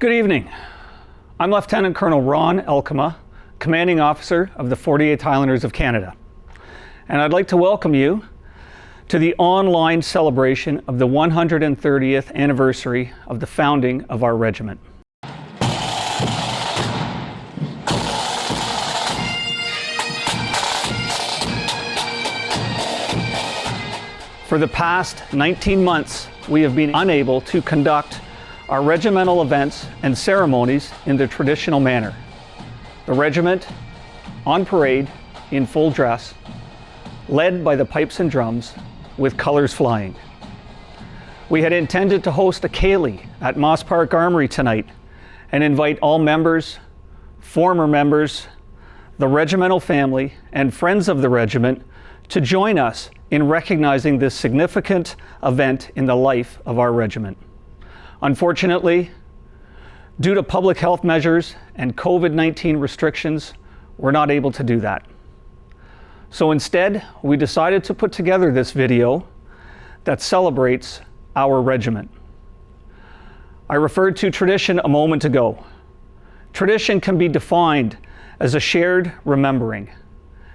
Good evening. I'm Lieutenant Colonel Ron Elkema, Commanding Officer of the 48th Highlanders of Canada. And I'd like to welcome you to the online celebration of the 130th anniversary of the founding of our regiment. For the past 19 months, we have been unable to conduct our regimental events and ceremonies in the traditional manner. The regiment on parade in full dress, led by the pipes and drums with colors flying. We had intended to host a ceilidh at Moss Park Armory tonight and invite all members, former members, the regimental family, and friends of the regiment to join us in recognizing this significant event in the life of our regiment. Unfortunately, due to public health measures and COVID-19 restrictions, we're not able to do that. So instead, we decided to put together this video that celebrates our regiment. I referred to tradition a moment ago. Tradition can be defined as a shared remembering.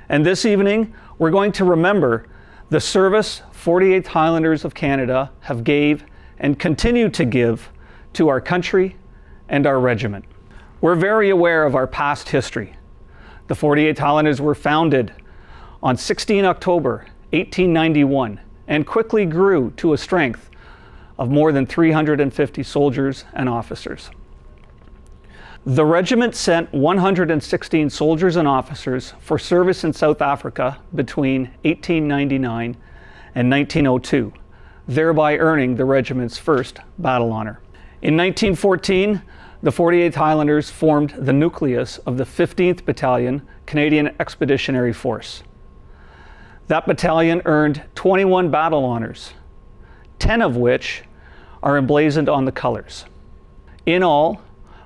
And this evening, we're going to remember the service 48th Highlanders of Canada have gave and continue to give to our country and our regiment. We're very aware of our past history. The 48th Highlanders were founded on 16 October 1891 and quickly grew to a strength of more than 350 soldiers and officers. The regiment sent 116 soldiers and officers for service in South Africa between 1899 and 1902, thereby earning the regiment's first battle honor. In 1914, the 48th Highlanders formed the nucleus of the 15th Battalion Canadian Expeditionary Force. That battalion earned 21 battle honors, 10 of which are emblazoned on the colors. In all,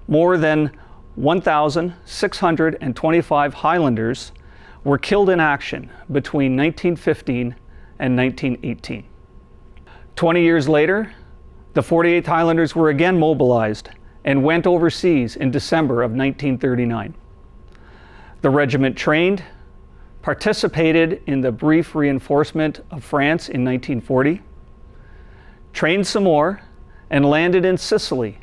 more than 1,625 Highlanders were killed in action between 1915 and 1918. 20 years later, the 48th Highlanders were again mobilized and went overseas in December of 1939. The regiment trained, participated in the brief reinforcement of France in 1940, trained some more, and landed in Sicily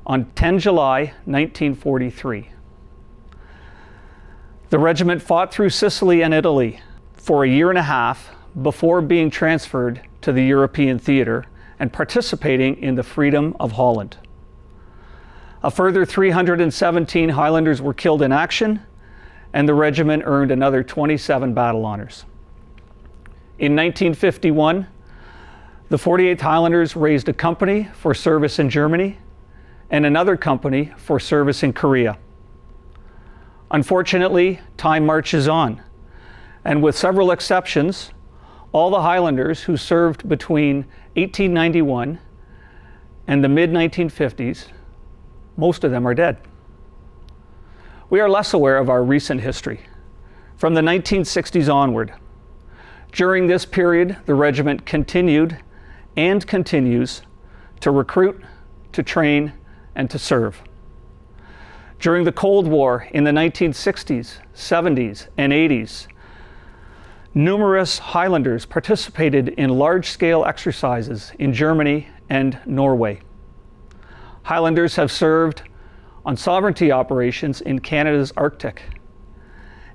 on 10 July 1943. The regiment fought through Sicily and Italy for a year and a half before being transferred to the European theater and participating in the Freedom of Holland. A further 317 Highlanders were killed in action, and the regiment earned another 27 battle honors. In 1951, the 48th Highlanders raised a company for service in Germany and another company for service in Korea. Unfortunately, time marches on, and with several exceptions, all the Highlanders who served between 1891 and the mid-1950s, most of them are dead. We are less aware of our recent history, from the 1960s onward. During this period, the regiment continued and continues to recruit, to train, and to serve. During the Cold War in the 1960s, 70s, and 80s, numerous Highlanders participated in large-scale exercises in Germany and Norway. Highlanders have served on sovereignty operations in Canada's Arctic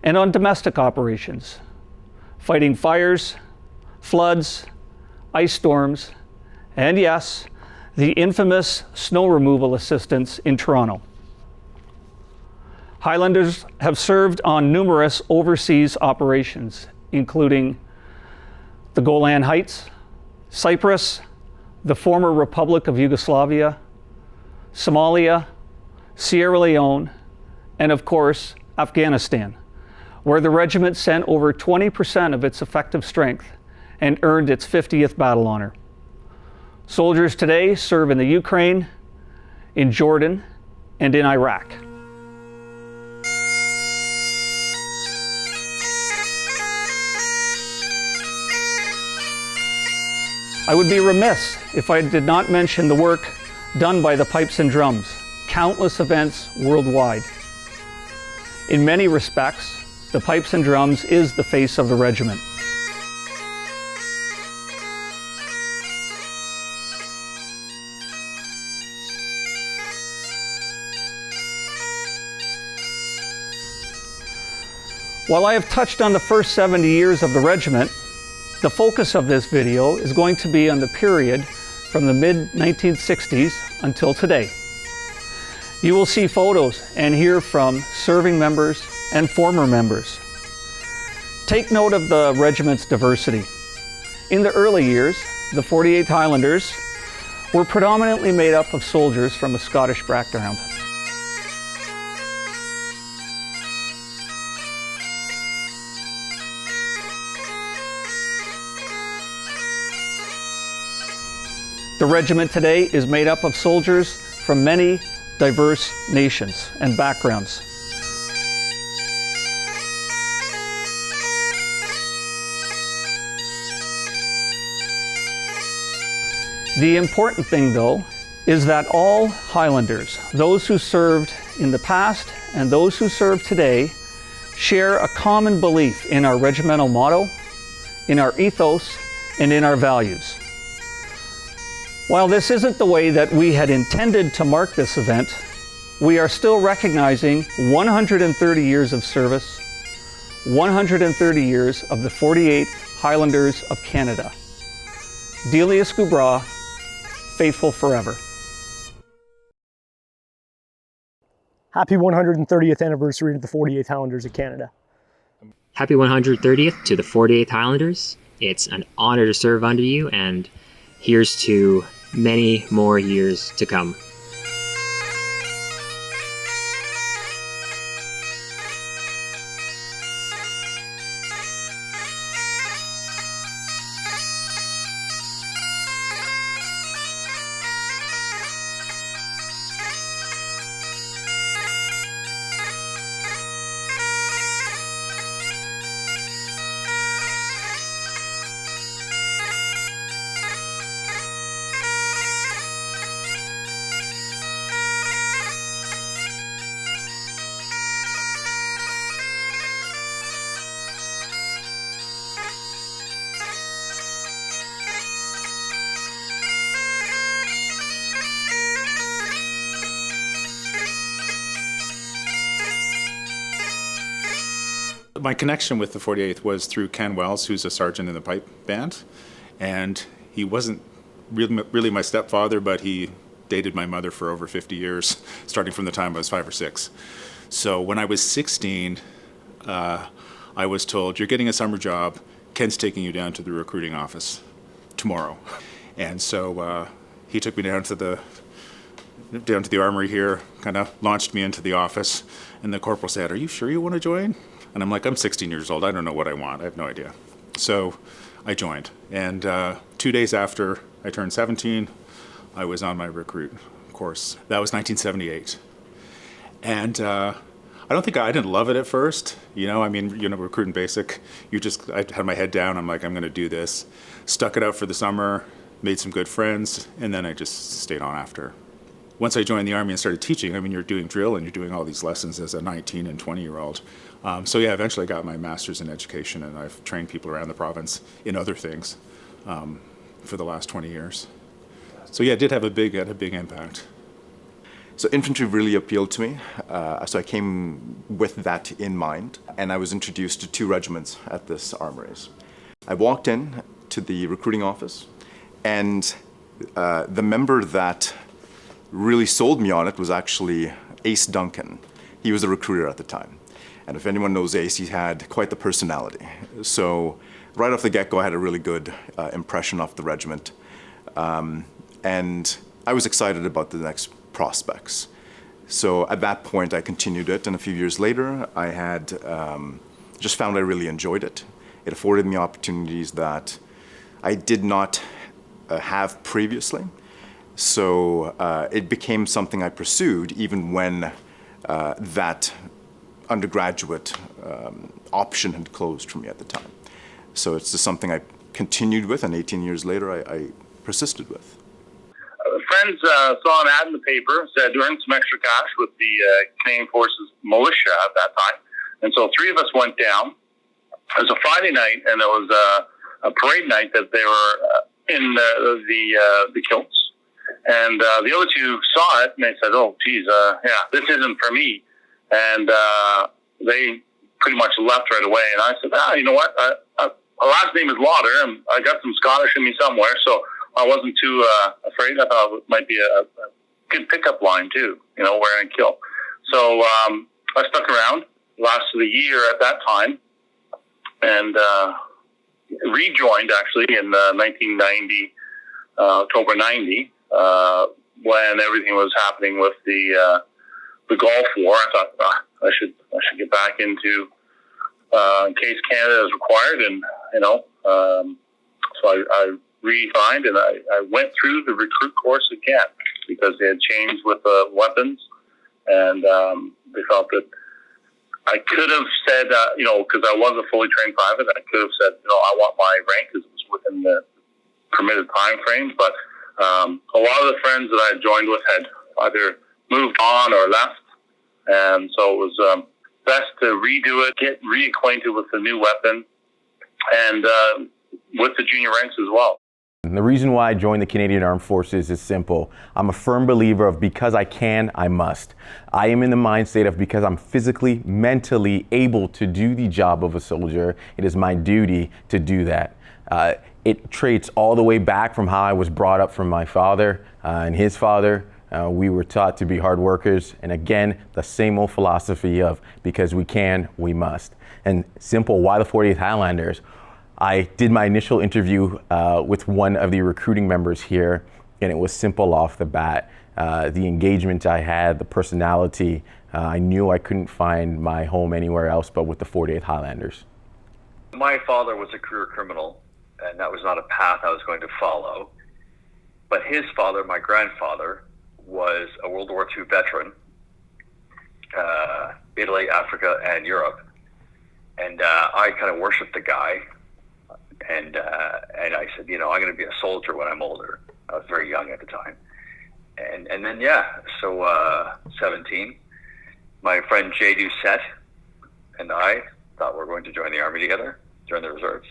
and on domestic operations, fighting fires, floods, ice storms, and yes, the infamous snow removal assistance in Toronto. Highlanders have served on numerous overseas operations, including the Golan Heights, Cyprus, the former Republic of Yugoslavia, Somalia, Sierra Leone, and of course, Afghanistan, where the regiment sent over 20% of its effective strength and earned its 50th battle honor. Soldiers today serve in the Ukraine, in Jordan, and in Iraq. I would be remiss if I did not mention the work done by the pipes and drums. countless events worldwide. In many respects, the Pipes and Drums is the face of the regiment. While I have touched on the first 70 years of the regiment, the focus of this video is going to be on the period from the mid-1960s until today. You will see photos and hear from serving members and former members. Take note of the regiment's diversity. In the early years, the 48th Highlanders were predominantly made up of soldiers from a Scottish background. The regiment today is made up of soldiers from many diverse nations and backgrounds. The important thing, though, is that all Highlanders, those who served in the past and those who serve today, share a common belief in our regimental motto, in our ethos, and in our values. While this isn't the way that we had intended to mark this event, we are still recognizing 130 years of service, 130 years of the 48th Highlanders of Canada. Delius Gubra, faithful forever. Happy 130th anniversary to the 48th Highlanders of Canada. Happy 130th to the 48th Highlanders. It's an honor to serve under you, and here's to many more years to come. My connection with the 48th was through Ken Wells, who's a sergeant in the pipe band, and he wasn't really my stepfather, but he dated my mother for over 50 years, starting from the time I was 5 or 6. So when I was 16, I was told, "You're getting a summer job. Ken's taking you down to the recruiting office tomorrow." And so he took me down to the armory here, kind of launched me into the office, and the corporal said, "Are you sure you want to join?" And I'm like, "I'm 16 years old. I don't know what I want. I have no idea." So I joined. And 2 days after I turned 17, I was on my recruit course. That was 1978. And I didn't love it at first. Recruiting basic, I had my head down. I'm like, I'm going to do this. Stuck it out for the summer, made some good friends, and then I just stayed on after. Once I joined the Army and started teaching, you're doing drill and you're doing all these lessons as a 19 and 20-year-old. Eventually I got my master's in education, and I've trained people around the province in other things for the last 20 years. So yeah, it did have a big impact. So infantry really appealed to me. So I came with that in mind, and I was introduced to 2 regiments at this armories. I walked in to the recruiting office, and the member that really sold me on it was actually Ace Duncan. He was a recruiter at the time. And if anyone knows Ace, he had quite the personality. So right off the get-go, I had a really good impression of the regiment. And I was excited about the next prospects. So at that point, I continued it. And a few years later, I had just found I really enjoyed it. It afforded me opportunities that I did not have previously. So it became something I pursued even when that undergraduate option had closed for me at the time. So it's just something I continued with, and 18 years later I persisted with. friends saw an ad in the paper, said earn some extra cash with the Canadian Forces militia at that time. And so 3 of us went down. It was a Friday night, and it was a parade night that they were in the kilts. And the other 2 saw it, and they said, oh, geez, yeah, this isn't for me. And they pretty much left right away. And I said, you know what? My last name is Lauder, and I got some Scottish in me somewhere, so I wasn't too afraid. I thought it might be a good pickup line, too, wearing a kilt. So I stuck around, lasted a year at that time, and rejoined, actually, in 1990, October 90, when everything was happening with the Gulf War. I thought I should get back into in case Canada is required, and so I re-signed, and I went through the recruit course again because they had changed with the weapons, and they felt that I could have said, because I was a fully trained private, I could have said, I want my rank because it was within the permitted time frame. But a lot of the friends that I had joined with had either moved on or left, and so it was best to redo it, get reacquainted with the new weapon, and with the junior ranks as well. And the reason why I joined the Canadian Armed Forces is simple. I'm a firm believer of because I can, I must. I am in the mind state of because I'm physically, mentally able to do the job of a soldier, it is my duty to do that. It traits all the way back from how I was brought up from my father and his father. We were taught to be hard workers, and again, the same old philosophy of because we can, we must. And simple, why the 48th Highlanders? I did my initial interview with one of the recruiting members here, and it was simple off the bat. The engagement I had, the personality, I knew I couldn't find my home anywhere else but with the 48th Highlanders. My father was a career criminal, and that was not a path I was going to follow. But his father, my grandfather, was a World War II veteran, Italy, Africa, and Europe. And I kind of worshiped the guy. And I said, I'm going to be a soldier when I'm older. I was very young at the time. And then, so 17, my friend Jay Doucette and I thought we were going to join the Army together, join the reserves.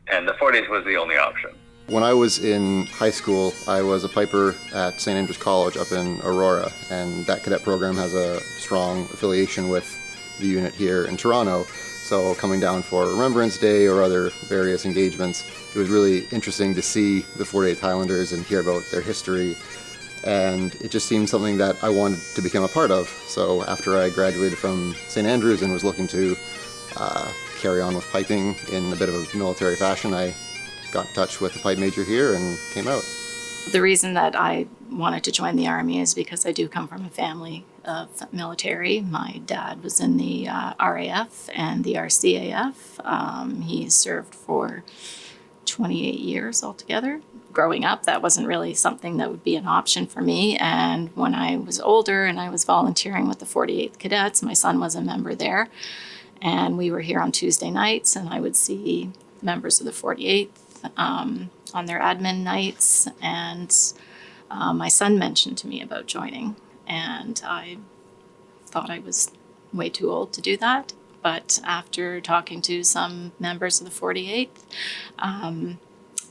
And the 40th was the only option. When I was in high school, I was a piper at St. Andrews College up in Aurora, and that cadet program has a strong affiliation with the unit here in Toronto. So coming down for Remembrance Day or other various engagements, it was really interesting to see the 48th Highlanders and hear about their history. And it just seemed something that I wanted to become a part of. So after I graduated from St. Andrews and was looking to carry on with piping in a bit of a military fashion, I got in touch with the pipe major here and came out. The reason that I wanted to join the Army is because I do come from a family of military. My dad was in the RAF and the RCAF. He served for 28 years altogether. Growing up, that wasn't really something that would be an option for me. And when I was older and I was volunteering with the 48th Cadets, my son was a member there. And we were here on Tuesday nights, and I would see members of the 48th on their admin nights. And my son mentioned to me about joining, and I thought I was way too old to do that. But after talking to some members of the 48th,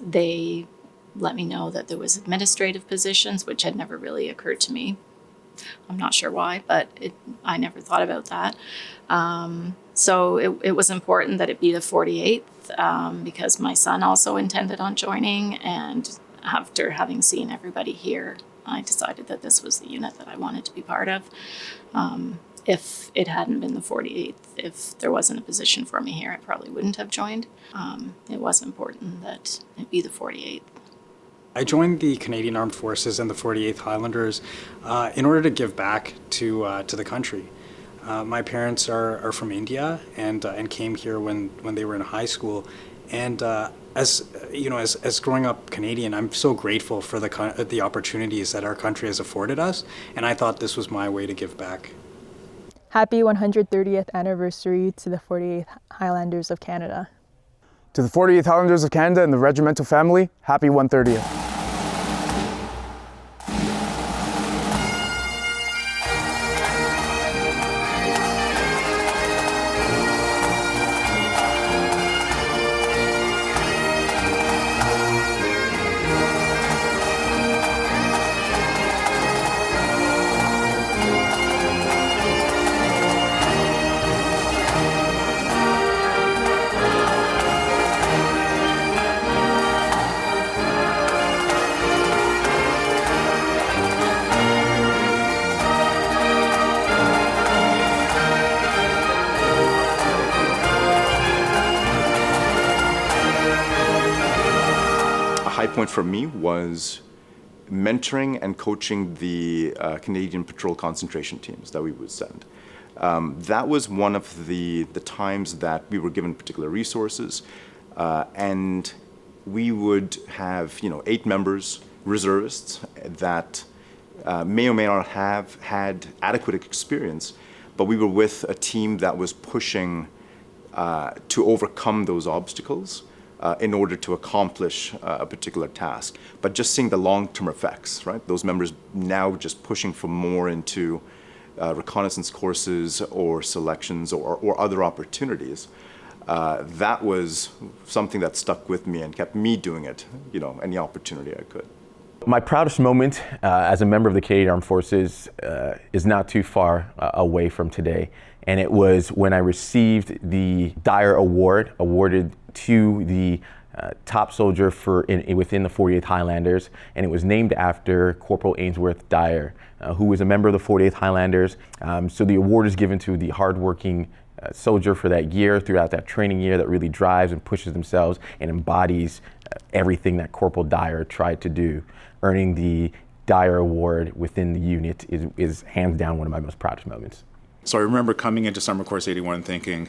they let me know that there was administrative positions, which had never really occurred to me. I'm not sure why, but I never thought about that. So it was important that it be the 48th because my son also intended on joining, and after having seen everybody here, I decided that this was the unit that I wanted to be part of. If it hadn't been the 48th, if there wasn't a position for me here, I probably wouldn't have joined. It was important that it be the 48th. I joined the Canadian Armed Forces and the 48th Highlanders in order to give back to the country. My parents are from India and came here when they were in high school. And as growing up Canadian, I'm so grateful for the opportunities that our country has afforded us. And I thought this was my way to give back. Happy 130th anniversary to the 48th Highlanders of Canada. To the 48th Highlanders of Canada and the regimental family, happy 130th. high point for me was mentoring and coaching the Canadian Patrol concentration teams that we would send. That was one of the times that we were given particular resources, and we would have 8 members, reservists, that may or may not have had adequate experience, but we were with a team that was pushing to overcome those obstacles in order to accomplish a particular task. But just seeing the long-term effects, right? Those members now just pushing for more into reconnaissance courses or selections or other opportunities. That was something that stuck with me and kept me doing it, any opportunity I could. My proudest moment as a member of the Canadian Armed Forces is not too far away from today. And it was when I received the Dyer Award, awarded to the top soldier within the 48th Highlanders, and it was named after Corporal Ainsworth Dyer, who was a member of the 48th Highlanders. So the award is given to the hardworking soldier for that year, throughout that training year, that really drives and pushes themselves and embodies everything that Corporal Dyer tried to do. Earning the Dyer Award within the unit is hands down one of my most proudest moments. So I remember coming into Summer Course 81 thinking,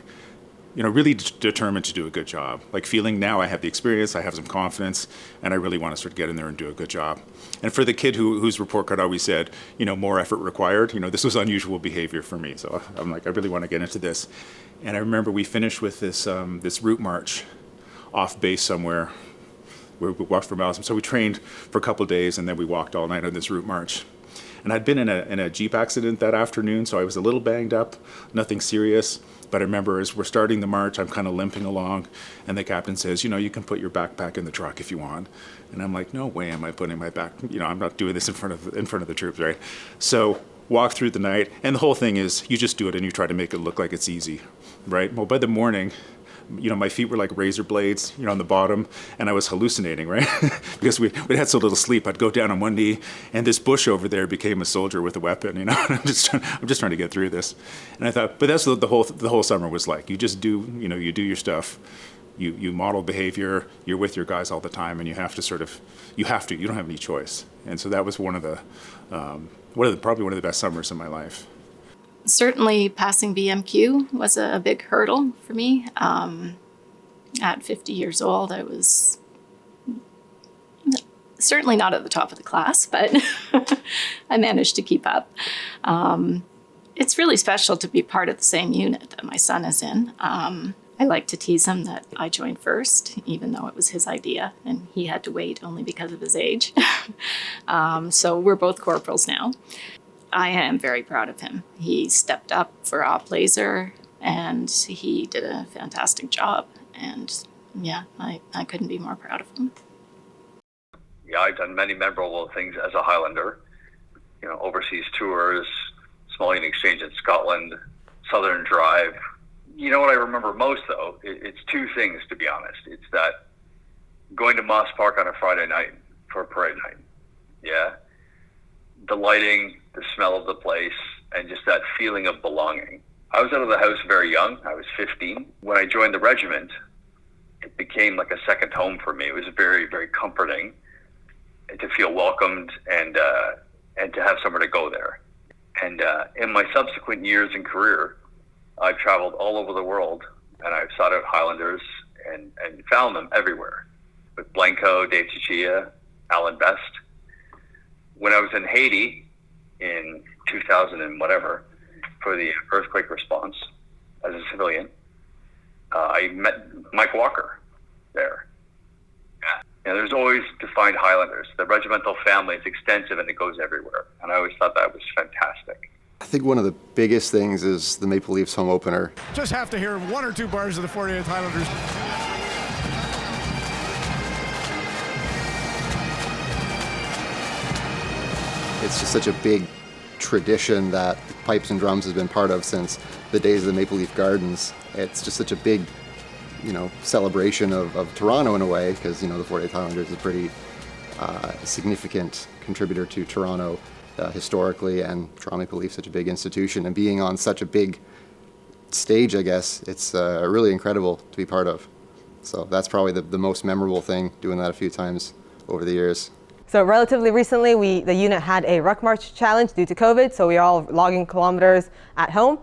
really determined to do a good job. Like feeling now I have the experience, I have some confidence, and I really want to sort of get in there and do a good job. And for the kid whose report card always said, more effort required, this was unusual behavior for me. So I'm like, I really want to get into this. And I remember we finished with this route march off base somewhere, where we walked for miles. So we trained for a couple of days, and then we walked all night on this route march. And I'd been in a Jeep accident that afternoon, so I was a little banged up, nothing serious. But I remember as we're starting the march, I'm kind of limping along, and the captain says, you can put your backpack in the truck if you want. And I'm like, no way am I putting my back, I'm not doing this in front of the troops, right? So walk through the night, and the whole thing is you just do it and you try to make it look like it's easy, right? Well, by the morning, my feet were like razor blades, on the bottom, and I was hallucinating, right? Because we had so little sleep. I'd go down on one knee, and this bush over there became a soldier with a weapon, and I'm just trying to get through this. And I thought, but that's what the whole summer was like. You just do, you do your stuff. You model behavior. You're with your guys all the time, and you have to. You don't have any choice. And so that was probably one of the best summers of my life. Certainly passing BMQ was a big hurdle for me. At 50 years old, I was certainly not at the top of the class, but I managed to keep up. It's really special to be part of the same unit that my son is in. I like to tease him that I joined first, even though it was his idea, and he had to wait only because of his age. So we're both corporals now. I am very proud of him. He stepped up for Op Laser, and he did a fantastic job. And yeah, I couldn't be more proud of him. Yeah, I've done many memorable things as a Highlander. Overseas tours, small unit exchange in Scotland, Southern Drive. What I remember most, though, it's 2 things, to be honest. It's that going to Moss Park on a Friday night for a parade night. Yeah. The lighting, the smell of the place, and just that feeling of belonging. I was out of the house very young. I was 15. When I joined the regiment, it became like a second home for me. It was very, very comforting to feel welcomed and to have somewhere to go there. And in my subsequent years and career, I've traveled all over the world, and I've sought out Highlanders and found them everywhere. With Blanco, Dave Chichilla, Alan Best. When I was in Haiti in 2000 and whatever for the earthquake response as a civilian, I met Mike Walker there. There's always to find Highlanders. The regimental family is extensive and it goes everywhere. And I always thought that was fantastic. I think one of the biggest things is the Maple Leafs home opener. Just have to hear 1 or 2 bars of the 48th Highlanders. It's just such a big tradition that Pipes and Drums has been part of since the days of the Maple Leaf Gardens. It's just such a big, celebration of Toronto in a way, because, the 48th Highlanders is a pretty significant contributor to Toronto historically, and Toronto Maple Leaf such a big institution, and being on such a big stage, I guess, it's really incredible to be part of. So that's probably the most memorable thing, doing that a few times over the years. So relatively recently, the unit had a ruck march challenge due to COVID, so we are all logging kilometers at home.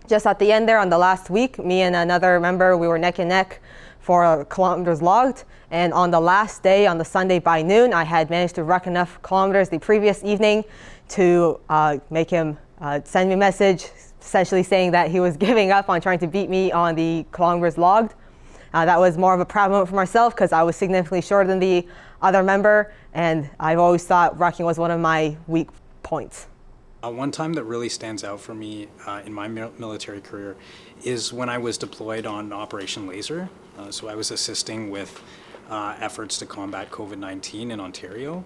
Just at the end there on the last week, me and another member, we were neck and neck for kilometers logged. And on the last day, on the Sunday by noon, I had managed to ruck enough kilometers the previous evening to make him send me a message essentially saying that he was giving up on trying to beat me on the kilometers logged. That was more of a proud moment for myself because I was significantly shorter than the other member, and I've always thought rucking was one of my weak points. One time that really stands out for me in my military career is when I was deployed on Operation Laser. So I was assisting with efforts to combat COVID-19 in Ontario.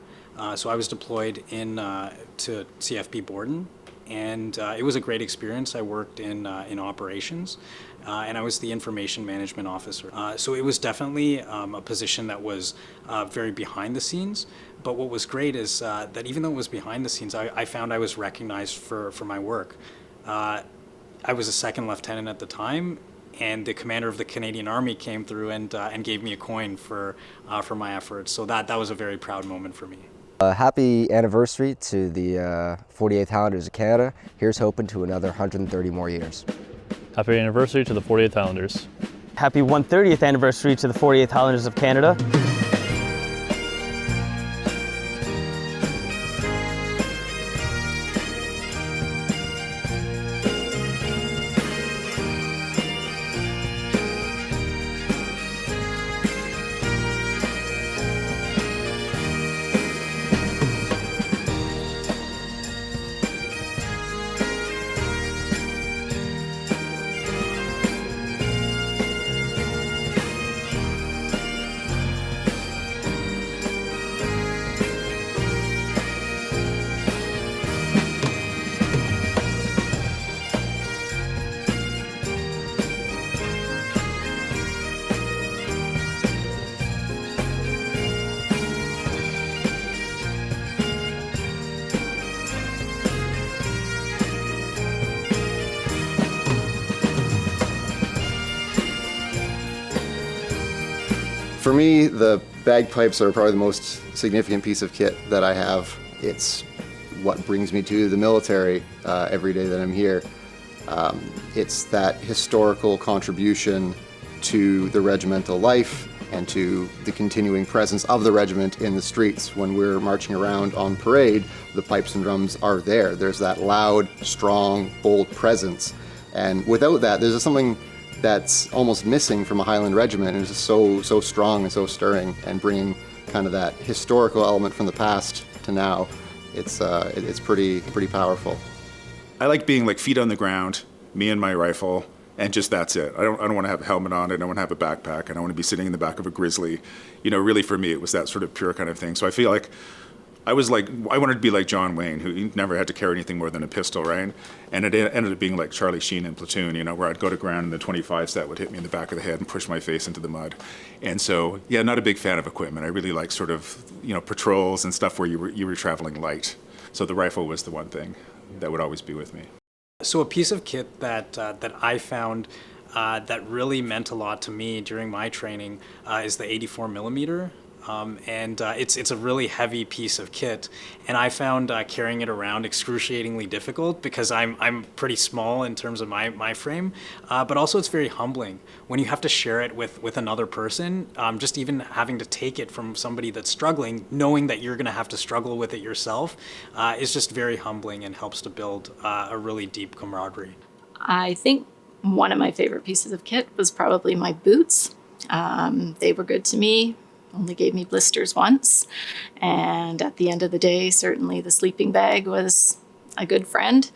So I was deployed to CFB Borden, and it was a great experience. I worked in operations, and I was the information management officer. So it was definitely a position that was very behind the scenes. But what was great is that even though it was behind the scenes, I found I was recognized for my work. I was a second lieutenant at the time, and the commander of the Canadian Army came through and gave me a coin for my efforts. So that was a very proud moment for me. Happy anniversary to the 48th Highlanders of Canada. Here's hoping to another 130 more years. Happy anniversary to the 48th Highlanders. Happy 130th anniversary to the 48th Highlanders of Canada. For me, the bagpipes are probably the most significant piece of kit that I have. It's what brings me to the military every day that I'm here. It's that historical contribution to the regimental life and to the continuing presence of the regiment in the streets. When we're marching around on parade, the pipes and drums are there. There's that loud, strong, bold presence. And without that, there's something that's almost missing from a Highland regiment, and it's just so strong and so stirring, and bringing kind of that historical element from the past to now. It's pretty powerful. I like being like feet on the ground, me and my rifle, and just that's it. I don't want to have a helmet on. I don't want to have a backpack. I don't want to be sitting in the back of a grizzly. You know, really for me, it was that sort of pure kind of thing. So I feel like I wanted to be like John Wayne, who never had to carry anything more than a pistol, right? And it ended up being like Charlie Sheen in Platoon, you know, where I'd go to ground and the 25 set would hit me in the back of the head and push my face into the mud. And so, yeah, not a big fan of equipment. I really like sort of, you know, patrols and stuff where you were traveling light. So the rifle was the one thing that would always be with me. So a piece of kit that I found that really meant a lot to me during my training is the 84 millimeter. It's a really heavy piece of kit, and I found carrying it around excruciatingly difficult because I'm pretty small in terms of my frame, but also it's very humbling when you have to share it with another person. Just even having to take it from somebody that's struggling, knowing that you're going to have to struggle with it yourself, is just very humbling and helps to build a really deep camaraderie. I think one of my favorite pieces of kit was probably my boots. They were good to me. Only gave me blisters once, and at the end of the day, certainly the sleeping bag was a good friend.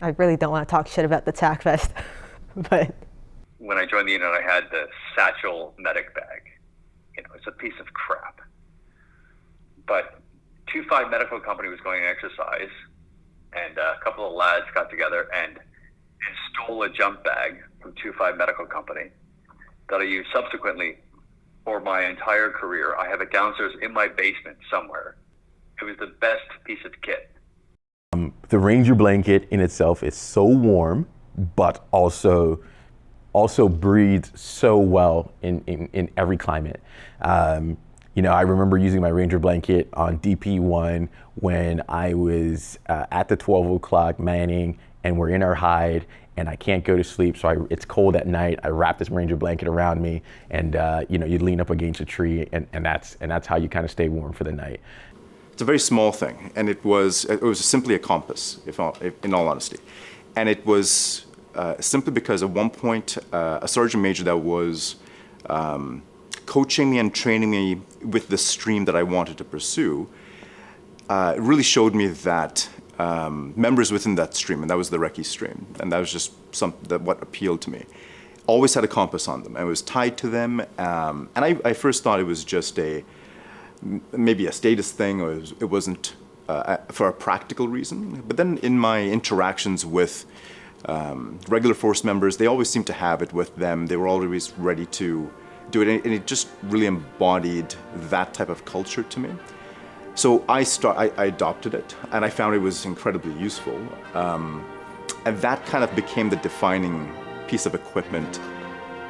I really don't want to talk shit about the tack vest, but when I joined the unit, I had the satchel medic bag. You know, it's a piece of crap. But 2-5 Medical Company was going on exercise, and a couple of lads got together and stole a jump bag from 2-5 Medical Company that I used subsequently for my entire career. I have it downstairs in my basement somewhere. It was the best piece of kit. The Ranger blanket in itself is so warm, but also breathes so well in every climate. You know, I remember using my Ranger blanket on DP1 when I was at the 12 o'clock manning and we're in our hide and I can't go to sleep, so it's cold at night. I wrap this Ranger blanket around me and you know, you lean up against a tree and that's how you kind of stay warm for the night. It's a very small thing, and it was simply a compass, in all honesty. And it was simply because at one point, a sergeant major that was coaching me and training me with the stream that I wanted to pursue really showed me that members within that stream, and that was the Recce stream, and that was just what appealed to me, always had a compass on them. I was tied to them, and I first thought it was just maybe a status thing, or it wasn't for a practical reason. But then in my interactions with regular force members, they always seemed to have it with them. They were always ready to do it, and it just really embodied that type of culture to me. So I adopted it, and I found it was incredibly useful. And that kind of became the defining piece of equipment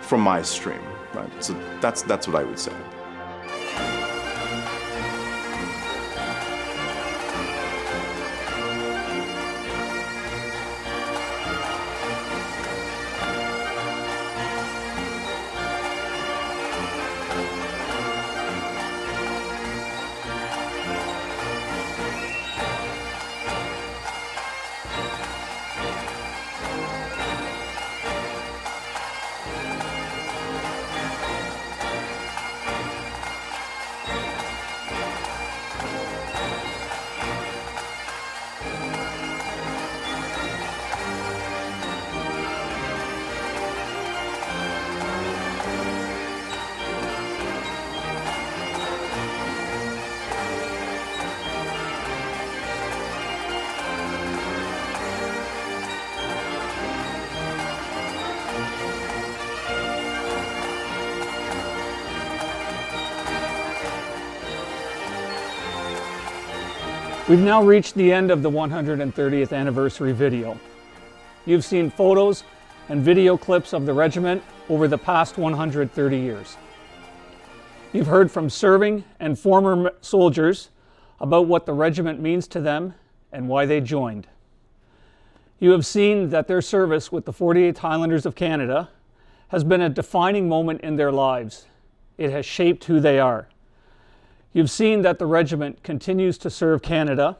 from my stream, right? So that's what I would say. We've now reached the end of the 130th anniversary video. You've seen photos and video clips of the regiment over the past 130 years. You've heard from serving and former soldiers about what the regiment means to them and why they joined. You have seen that their service with the 48th Highlanders of Canada has been a defining moment in their lives. It has shaped who they are. You've seen that the regiment continues to serve Canada,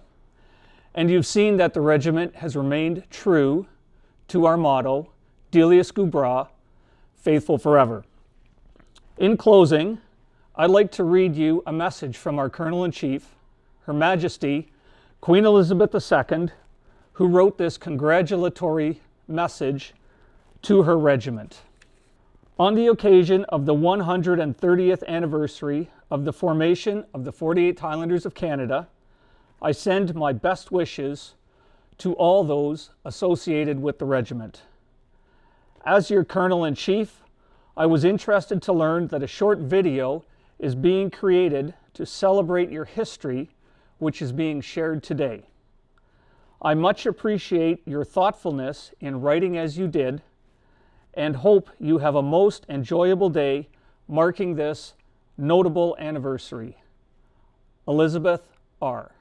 and you've seen that the regiment has remained true to our motto, Delius Gubra, faithful forever. In closing, I'd like to read you a message from our Colonel-in-Chief, Her Majesty, Queen Elizabeth II, who wrote this congratulatory message to her regiment. On the occasion of the 130th anniversary of the formation of the 48th Highlanders of Canada, I send my best wishes to all those associated with the regiment. As your Colonel-in-Chief, I was interested to learn that a short video is being created to celebrate your history, which is being shared today. I much appreciate your thoughtfulness in writing as you did, and hope you have a most enjoyable day marking this notable anniversary. Elizabeth R.